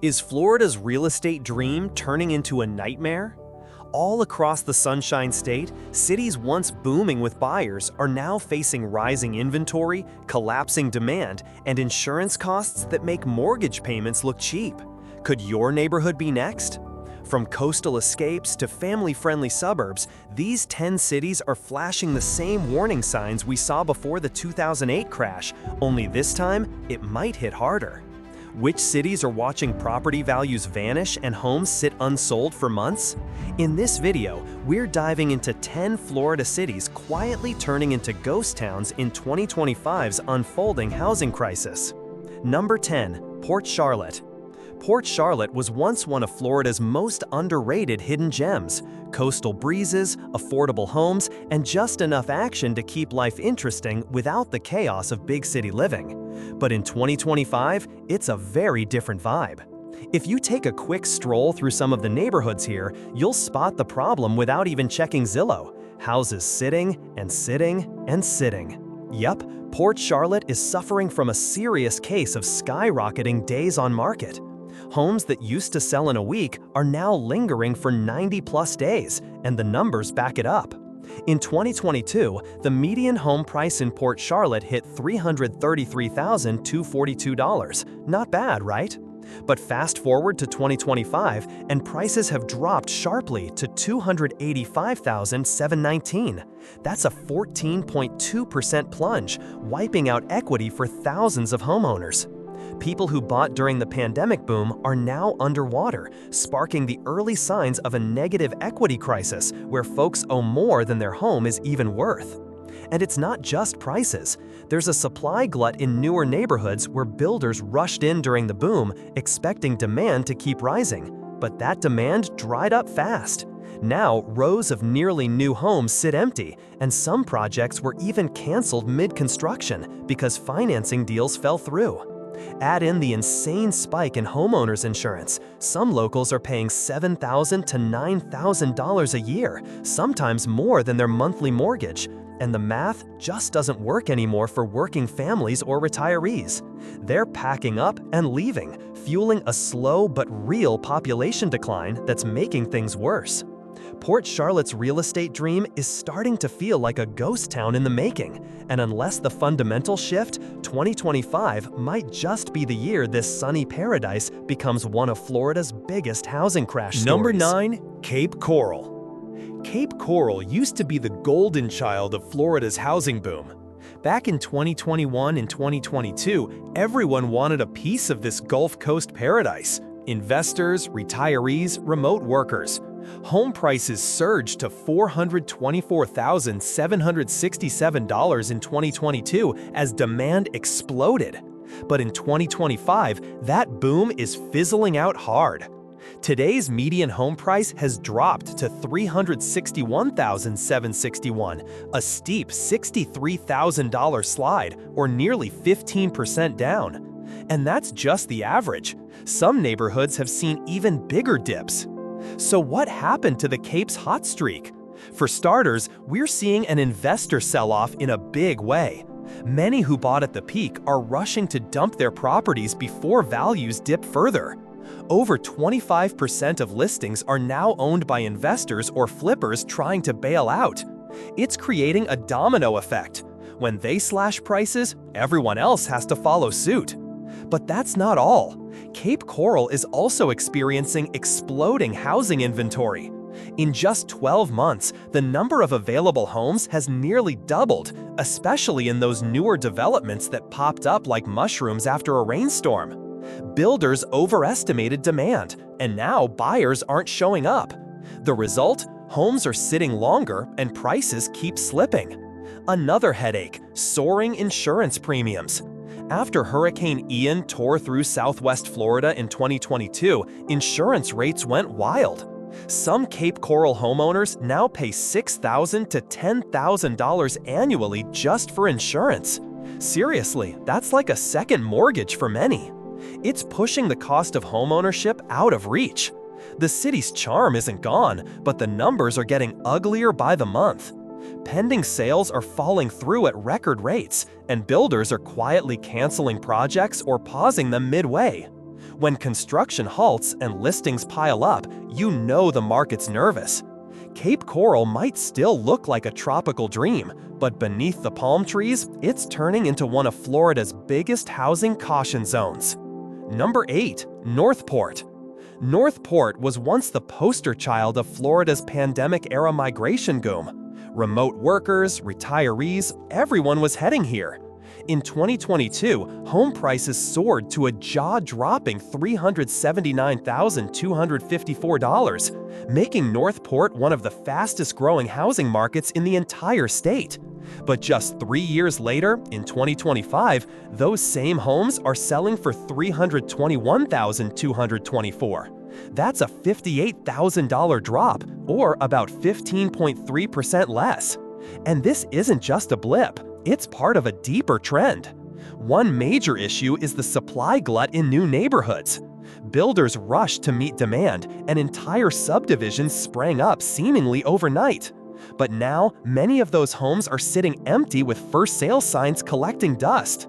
Is Florida's real estate dream turning into a nightmare? All across the Sunshine State, cities once booming with buyers are now facing rising inventory, collapsing demand, and insurance costs that make mortgage payments look cheap. Could your neighborhood be next? From coastal escapes to family-friendly suburbs, these 10 cities are flashing the same warning signs we saw before the 2008 crash, only this time it might hit harder. Which cities are watching property values vanish and homes sit unsold for months? In this video, we're diving into 10 Florida cities quietly turning into ghost towns in 2025's unfolding housing crisis. Number 10. Port Charlotte. Port Charlotte was once one of Florida's most underrated hidden gems. Coastal breezes, affordable homes, and just enough action to keep life interesting without the chaos of big city living. But in 2025, it's a very different vibe. If you take a quick stroll through some of the neighborhoods here, you'll spot the problem without even checking Zillow. Houses sitting and sitting and sitting. Yup, Port Charlotte is suffering from a serious case of skyrocketing days on market. Homes that used to sell in a week are now lingering for 90-plus days, and the numbers back it up. In 2022, the median home price in Port Charlotte hit $333,242. Not bad, right? But fast forward to 2025, and prices have dropped sharply to $285,719. That's a 14.2% plunge, wiping out equity for thousands of homeowners. People who bought during the pandemic boom are now underwater, sparking the early signs of a negative equity crisis where folks owe more than their home is even worth. And it's not just prices. There's a supply glut in newer neighborhoods where builders rushed in during the boom, expecting demand to keep rising. But that demand dried up fast. Now, rows of nearly new homes sit empty, and some projects were even canceled mid-construction because financing deals fell through. Add in the insane spike in homeowners insurance. Some locals are paying $7,000 to $9,000 a year, sometimes more than their monthly mortgage. And the math just doesn't work anymore for working families or retirees. They're packing up and leaving, fueling a slow but real population decline that's making things worse. Port Charlotte's real estate dream is starting to feel like a ghost town in the making, and unless the fundamentals shift, 2025 might just be the year this sunny paradise becomes one of Florida's biggest housing crash stories. Number 9. Cape Coral. Cape Coral used to be the golden child of Florida's housing boom. Back in 2021 and 2022, everyone wanted a piece of this Gulf Coast paradise. Investors, retirees, remote workers. Home prices surged to $424,767 in 2022 as demand exploded. But in 2025, that boom is fizzling out hard. Today's median home price has dropped to $361,761, a steep $63,000 slide, or nearly 15% down. And that's just the average. Some neighborhoods have seen even bigger dips. So what happened to the Cape's hot streak? For starters, we're seeing an investor sell-off in a big way. Many who bought at the peak are rushing to dump their properties before values dip further. Over 25% of listings are now owned by investors or flippers trying to bail out. It's creating a domino effect. When they slash prices, everyone else has to follow suit. But that's not all. Cape Coral is also experiencing exploding housing inventory. In just 12 months, the number of available homes has nearly doubled, especially in those newer developments that popped up like mushrooms after a rainstorm. Builders overestimated demand, and now buyers aren't showing up. The result? Homes are sitting longer and prices keep slipping. Another headache: soaring insurance premiums. After Hurricane Ian tore through southwest Florida in 2022, insurance rates went wild. Some Cape Coral homeowners now pay $6,000 to $10,000 annually just for insurance. Seriously, that's like a second mortgage for many. It's pushing the cost of homeownership out of reach. The city's charm isn't gone, but the numbers are getting uglier by the month. Pending sales are falling through at record rates, and builders are quietly canceling projects or pausing them midway. When construction halts and listings pile up, you know the market's nervous. Cape Coral might still look like a tropical dream, but beneath the palm trees, it's turning into one of Florida's biggest housing caution zones. Number 8. Northport. Northport was once the poster child of Florida's pandemic-era migration boom. Remote workers, retirees, everyone was heading here. In 2022, home prices soared to a jaw-dropping $379,254, making Northport one of the fastest-growing housing markets in the entire state. But just 3 years later, in 2025, those same homes are selling for $321,224. That's a $58,000 drop, or about 15.3% less. And this isn't just a blip. It's part of a deeper trend. One major issue is the supply glut in new neighborhoods. Builders rushed to meet demand, and entire subdivisions sprang up seemingly overnight. But now, many of those homes are sitting empty with for-sale signs collecting dust.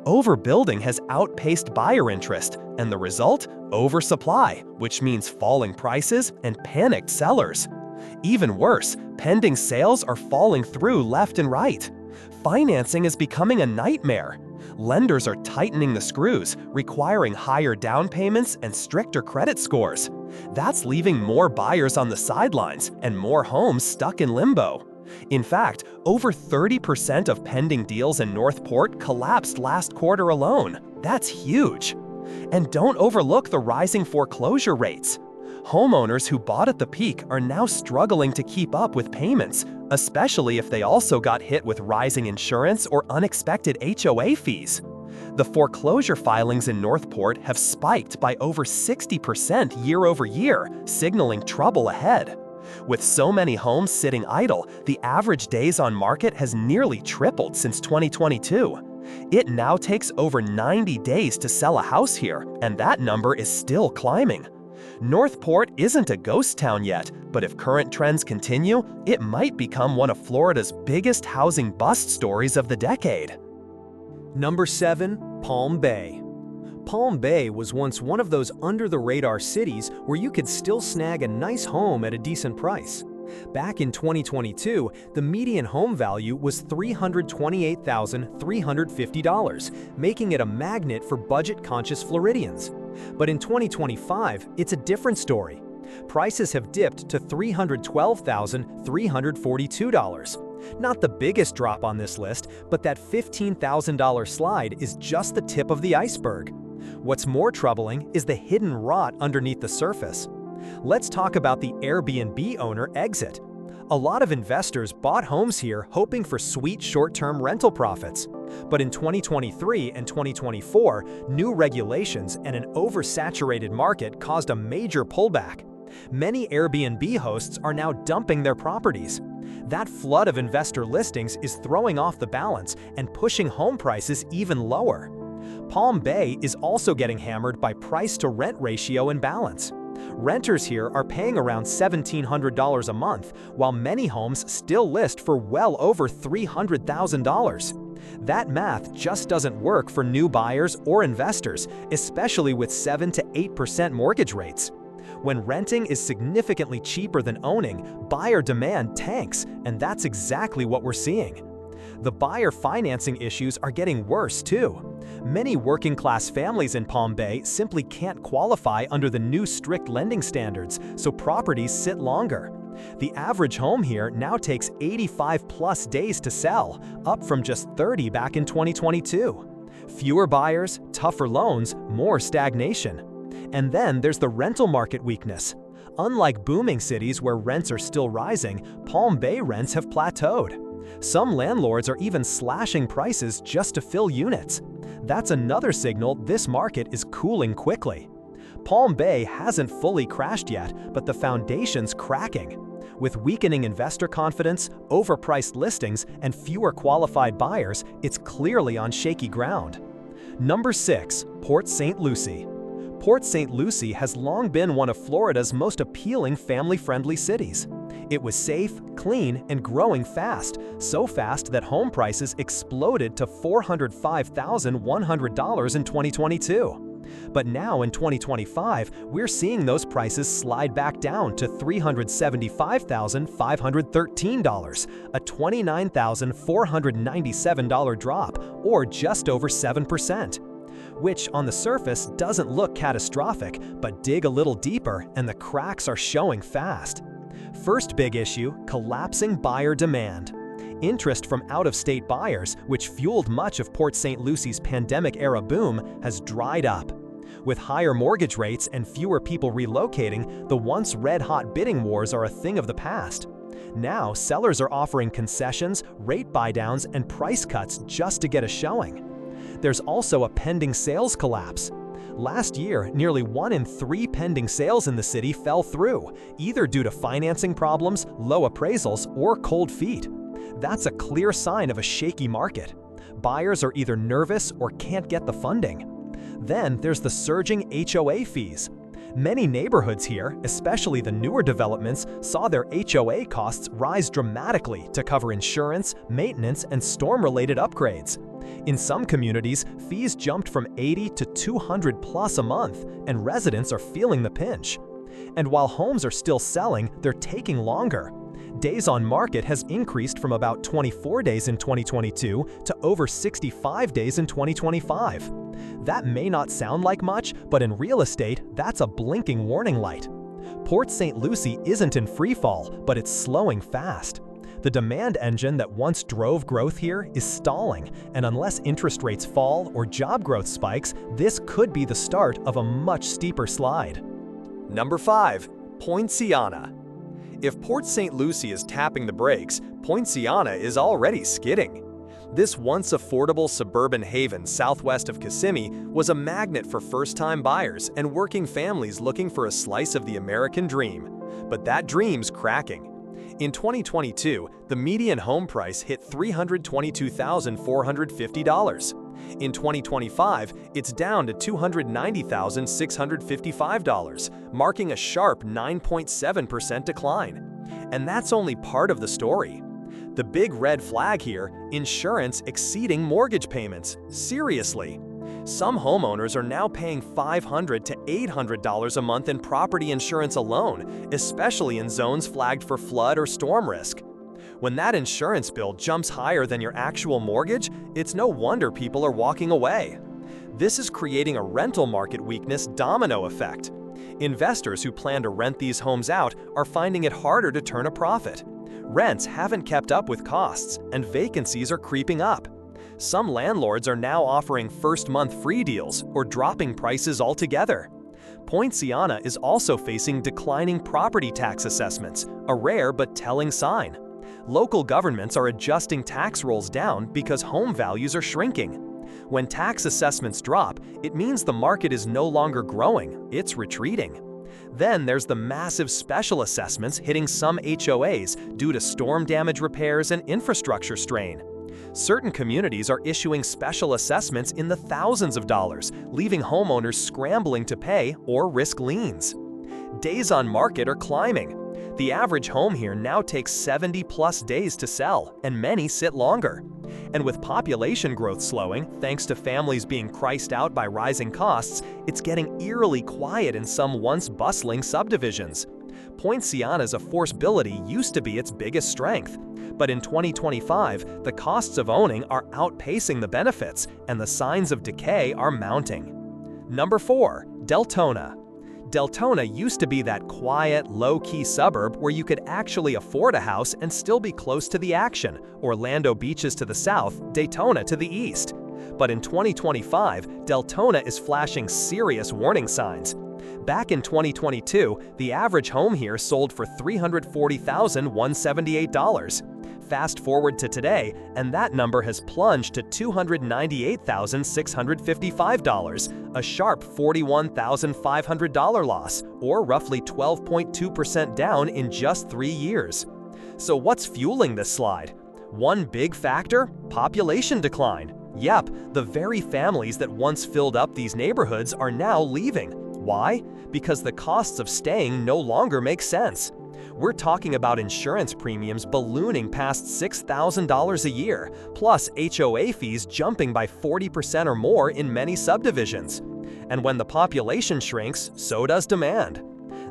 Overbuilding has outpaced buyer interest, and the result? Oversupply, which means falling prices and panicked sellers. Even worse, pending sales are falling through left and right. Financing is becoming a nightmare. Lenders are tightening the screws, requiring higher down payments and stricter credit scores. That's leaving more buyers on the sidelines and more homes stuck in limbo. In fact, over 30% of pending deals in Northport collapsed last quarter alone. That's huge. And don't overlook the rising foreclosure rates. Homeowners who bought at the peak are now struggling to keep up with payments, especially if they also got hit with rising insurance or unexpected HOA fees. The foreclosure filings in Northport have spiked by over 60% year over year, signaling trouble ahead. With so many homes sitting idle, the average days on market has nearly tripled since 2022. It now takes over 90 days to sell a house here, and that number is still climbing. Northport isn't a ghost town yet, but if current trends continue, it might become one of Florida's biggest housing bust stories of the decade. Number 7. Palm Bay. Palm Bay was once one of those under-the-radar cities where you could still snag a nice home at a decent price. Back in 2022, the median home value was $328,350, making it a magnet for budget-conscious Floridians. But in 2025, it's a different story. Prices have dipped to $312,342. Not the biggest drop on this list, but that $15,000 slide is just the tip of the iceberg. What's more troubling is the hidden rot underneath the surface. Let's talk about the Airbnb owner exit. A lot of investors bought homes here hoping for sweet short-term rental profits. But in 2023 and 2024, new regulations and an oversaturated market caused a major pullback. Many Airbnb hosts are now dumping their properties. That flood of investor listings is throwing off the balance and pushing home prices even lower. Palm Bay is also getting hammered by price-to-rent ratio imbalance. Renters here are paying around $1,700 a month, while many homes still list for well over $300,000. That math just doesn't work for new buyers or investors, especially with 7 to 8% mortgage rates. When renting is significantly cheaper than owning, buyer demand tanks, and that's exactly what we're seeing. The buyer financing issues are getting worse too. Many working-class families in Palm Bay simply can't qualify under the new strict lending standards, so properties sit longer. The average home here now takes 85+ days to sell, up from just 30 back in 2022. Fewer buyers, tougher loans, more stagnation. And then there's the rental market weakness. Unlike booming cities where rents are still rising, Palm Bay rents have plateaued. Some landlords are even slashing prices just to fill units. That's another signal this market is cooling quickly. Palm Bay hasn't fully crashed yet, but the foundation's cracking. With weakening investor confidence, overpriced listings, and fewer qualified buyers, it's clearly on shaky ground. Number 6. Port St. Lucie. Port St. Lucie has long been one of Florida's most appealing family-friendly cities. It was safe, clean, and growing fast, so fast that home prices exploded to $405,100 in 2022. But now in 2025, we're seeing those prices slide back down to $375,513, a $29,497 drop, or just over 7%. Which on the surface doesn't look catastrophic, but dig a little deeper and the cracks are showing fast. First big issue, collapsing buyer demand. Interest from out-of-state buyers, which fueled much of Port St. Lucie's pandemic-era boom, has dried up. With higher mortgage rates and fewer people relocating, the once red-hot bidding wars are a thing of the past. Now, sellers are offering concessions, rate buydowns, and price cuts just to get a showing. There's also a pending sales collapse. Last year, nearly 1 in 3 pending sales in the city fell through, either due to financing problems, low appraisals, or cold feet. That's a clear sign of a shaky market. Buyers are either nervous or can't get the funding. Then there's the surging HOA fees. Many neighborhoods here, especially the newer developments, saw their HOA costs rise dramatically to cover insurance, maintenance, and storm-related upgrades. In some communities, fees jumped from $80 to $200+ a month, and residents are feeling the pinch. And while homes are still selling, they're taking longer. Days on market has increased from about 24 days in 2022 to over 65 days in 2025. That may not sound like much, but in real estate, that's a blinking warning light. Port St. Lucie isn't in freefall, but it's slowing fast. The demand engine that once drove growth here is stalling, and unless interest rates fall or job growth spikes, this could be the start of a much steeper slide. Number 5. Poinciana. If Port St. Lucie is tapping the brakes, Poinciana is already skidding. This once affordable suburban haven southwest of Kissimmee was a magnet for first-time buyers and working families looking for a slice of the American dream. But that dream's cracking. In 2022, the median home price hit $322,450. In 2025, it's down to $290,655, marking a sharp 9.7% decline. And that's only part of the story. The big red flag here, insurance exceeding mortgage payments. Seriously. Some homeowners are now paying $500 to $800 a month in property insurance alone, especially in zones flagged for flood or storm risk. When that insurance bill jumps higher than your actual mortgage, it's no wonder people are walking away. This is creating a rental market weakness domino effect. Investors who plan to rent these homes out are finding it harder to turn a profit. Rents haven't kept up with costs, and vacancies are creeping up. Some landlords are now offering first-month free deals or dropping prices altogether. Poinciana is also facing declining property tax assessments, a rare but telling sign. Local governments are adjusting tax rolls down because home values are shrinking. When tax assessments drop, it means the market is no longer growing, it's retreating. Then there's the massive special assessments hitting some HOAs due to storm damage repairs and infrastructure strain. Certain communities are issuing special assessments in the thousands of dollars, leaving homeowners scrambling to pay or risk liens. Days on market are climbing. The average home here now takes 70+ days to sell, and many sit longer. And with population growth slowing, thanks to families being priced out by rising costs, it's getting eerily quiet in some once bustling subdivisions. Poinciana's affordability used to be its biggest strength, but in 2025, the costs of owning are outpacing the benefits, and the signs of decay are mounting. Number 4. Deltona. Deltona used to be that quiet, low-key suburb where you could actually afford a house and still be close to the action, Orlando beaches to the south, Daytona to the east. But in 2025, Deltona is flashing serious warning signs. Back in 2022, the average home here sold for $340,178. Fast forward to today, and that number has plunged to $298,655, a sharp $41,500 loss, or roughly 12.2% down in just 3 years. So what's fueling this slide? One big factor? Population decline. Yep, the very families that once filled up these neighborhoods are now leaving. Why? Because the costs of staying no longer make sense. We're talking about insurance premiums ballooning past $6,000 a year, plus HOA fees jumping by 40% or more in many subdivisions. And when the population shrinks, so does demand.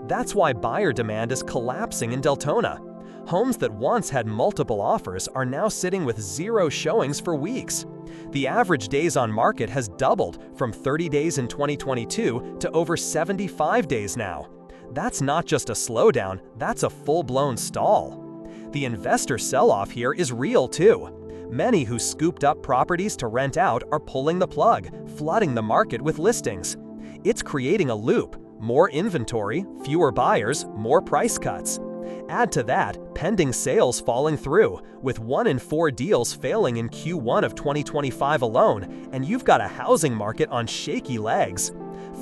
That's why buyer demand is collapsing in Deltona. Homes that once had multiple offers are now sitting with 0 showings for weeks. The average days on market has doubled from 30 days in 2022 to over 75 days now. That's not just a slowdown, that's a full-blown stall. The investor sell-off here is real too. Many who scooped up properties to rent out are pulling the plug, flooding the market with listings. It's creating a loop: more inventory, fewer buyers, more price cuts. Add to that pending sales falling through, with 1 in 4 deals failing in Q1 of 2025 alone, and you've got a housing market on shaky legs.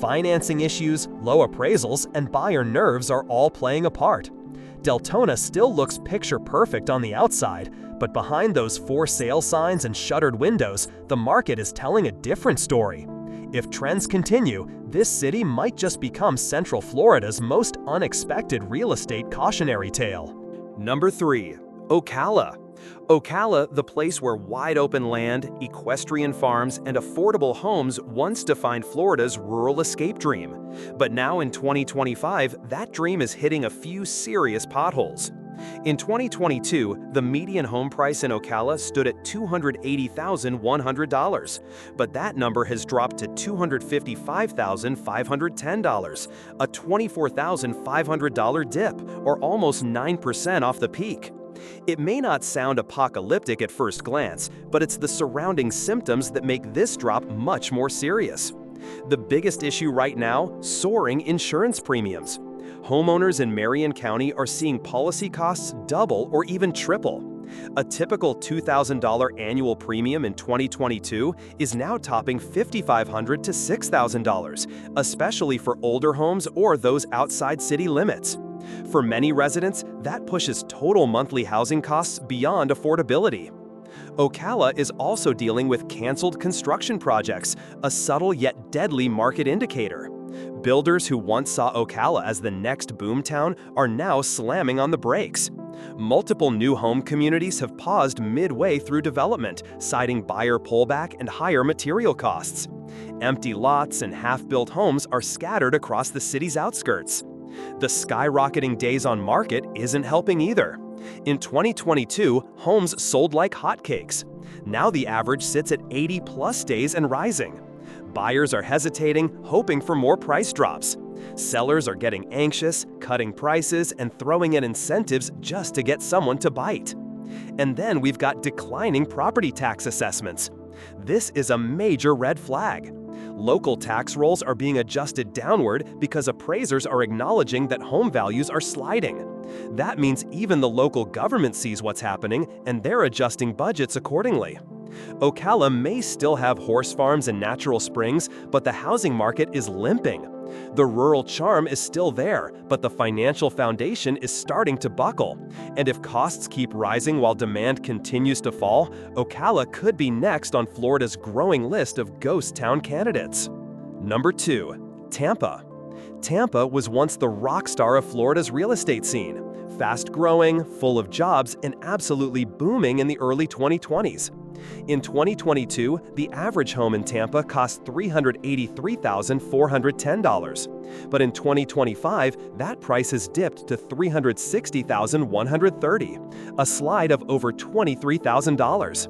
Financing issues, low appraisals, and buyer nerves are all playing a part. Deltona still looks picture perfect on the outside, but behind those 4 sale signs and shuttered windows, the market is telling a different story. If trends continue, this city might just become Central Florida's most unexpected real estate cautionary tale. Number 3. Ocala. Ocala, the place where wide-open land, equestrian farms, and affordable homes once defined Florida's rural escape dream. But now in 2025, that dream is hitting a few serious potholes. In 2022, the median home price in Ocala stood at $280,100, but that number has dropped to $255,510, a $24,500 dip, or almost 9% off the peak. It may not sound apocalyptic at first glance, but it's the surrounding symptoms that make this drop much more serious. The biggest issue right now: soaring insurance premiums. Homeowners in Marion County are seeing policy costs double or even triple. A typical $2,000 annual premium in 2022 is now topping $5,500 to $6,000, especially for older homes or those outside city limits. For many residents, that pushes total monthly housing costs beyond affordability. Ocala is also dealing with canceled construction projects, a subtle yet deadly market indicator. Builders who once saw Ocala as the next boomtown are now slamming on the brakes. Multiple new home communities have paused midway through development, citing buyer pullback and higher material costs. Empty lots and half-built homes are scattered across the city's outskirts. The skyrocketing days on market isn't helping either. In 2022, homes sold like hotcakes. Now the average sits at 80+ days and rising. Buyers are hesitating, hoping for more price drops. Sellers are getting anxious, cutting prices, and throwing in incentives just to get someone to bite. And then we've got declining property tax assessments. This is a major red flag. Local tax rolls are being adjusted downward because appraisers are acknowledging that home values are sliding. That means even the local government sees what's happening, and they're adjusting budgets accordingly. Ocala may still have horse farms and natural springs, but the housing market is limping. The rural charm is still there, but the financial foundation is starting to buckle. And if costs keep rising while demand continues to fall, Ocala could be next on Florida's growing list of ghost town candidates. Number 2. Tampa. Tampa was once the rock star of Florida's real estate scene. Fast-growing, full of jobs, and absolutely booming in the early 2020s. In 2022, the average home in Tampa cost $383,410, but in 2025, that price has dipped to $360,130, a slide of over $23,000.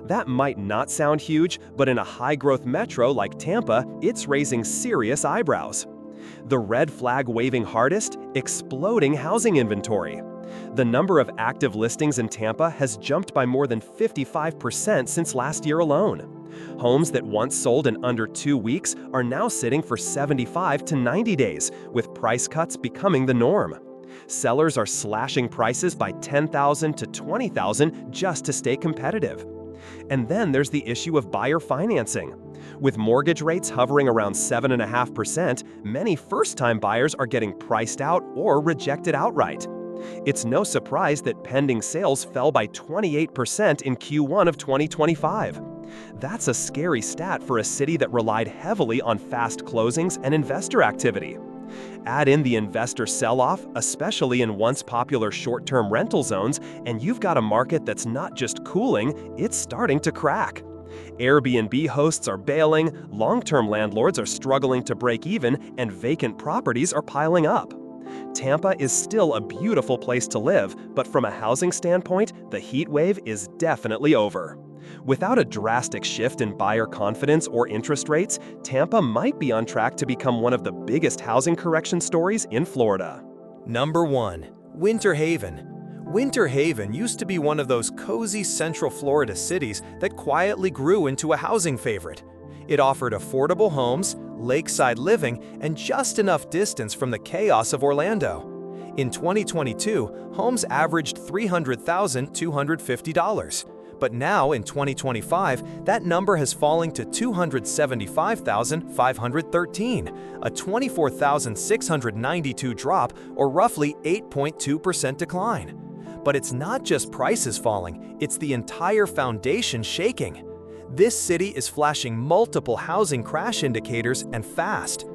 That might not sound huge, but in a high-growth metro like Tampa, it's raising serious eyebrows. The red flag waving hardest: exploding housing inventory. The number of active listings in Tampa has jumped by more than 55% since last year alone. Homes that once sold in under 2 weeks are now sitting for 75 to 90 days, with price cuts becoming the norm. Sellers are slashing prices by $10,000 to $20,000 just to stay competitive. And then there's the issue of buyer financing. With mortgage rates hovering around 7.5%, many first-time buyers are getting priced out or rejected outright. It's no surprise that pending sales fell by 28% in Q1 of 2025. That's a scary stat for a city that relied heavily on fast closings and investor activity. Add in the investor sell-off, especially in once popular short-term rental zones, and you've got a market that's not just cooling, it's starting to crack. Airbnb hosts are bailing, long-term landlords are struggling to break even, and vacant properties are piling up. Tampa is still a beautiful place to live, but from a housing standpoint, the heat wave is definitely over. Without a drastic shift in buyer confidence or interest rates, Tampa might be on track to become one of the biggest housing correction stories in Florida. Number 1. Winter Haven. Winter Haven used to be one of those cozy Central Florida cities that quietly grew into a housing favorite. It offered affordable homes, lakeside living, and just enough distance from the chaos of Orlando. In 2022, homes averaged $300,250. But now, in 2025, that number has fallen to $275,513, a $24,692 drop, or roughly 8.2% decline. But it's not just prices falling, it's the entire foundation shaking. This city is flashing multiple housing crash indicators, and fast.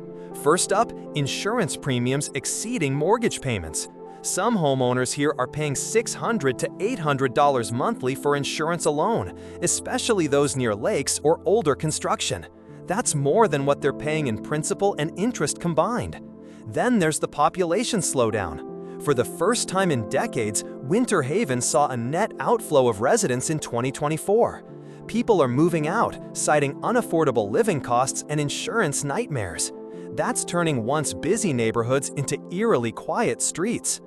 First up, insurance premiums exceeding mortgage payments. Some homeowners here are paying $600 to $800 monthly for insurance alone, especially those near lakes or older construction. That's more than what they're paying in principal and interest combined. Then there's the population slowdown. For the first time in decades, Winter Haven saw a net outflow of residents in 2024. People are moving out, citing unaffordable living costs and insurance nightmares. That's turning once busy neighborhoods into eerily quiet streets.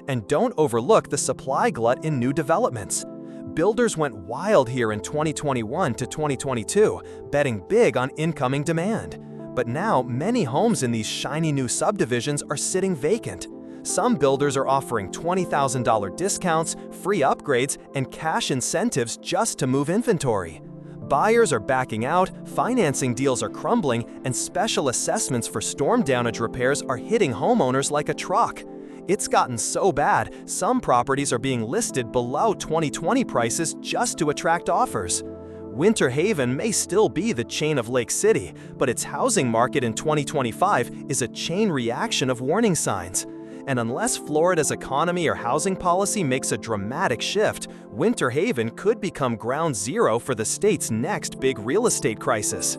And don't overlook the supply glut in new developments. Builders went wild here in 2021 to 2022, betting big on incoming demand. But now, many homes in these shiny new subdivisions are sitting vacant. Some builders are offering $20,000 discounts, free upgrades, and cash incentives just to move inventory. Buyers are backing out, financing deals are crumbling, and special assessments for storm damage repairs are hitting homeowners like a truck. It's gotten so bad, some properties are being listed below 2020 prices just to attract offers. Winter Haven may still be the chain of Lake City, but its housing market in 2025 is a chain reaction of warning signs. And unless Florida's economy or housing policy makes a dramatic shift, Winter Haven could become ground zero for the state's next big real estate crisis.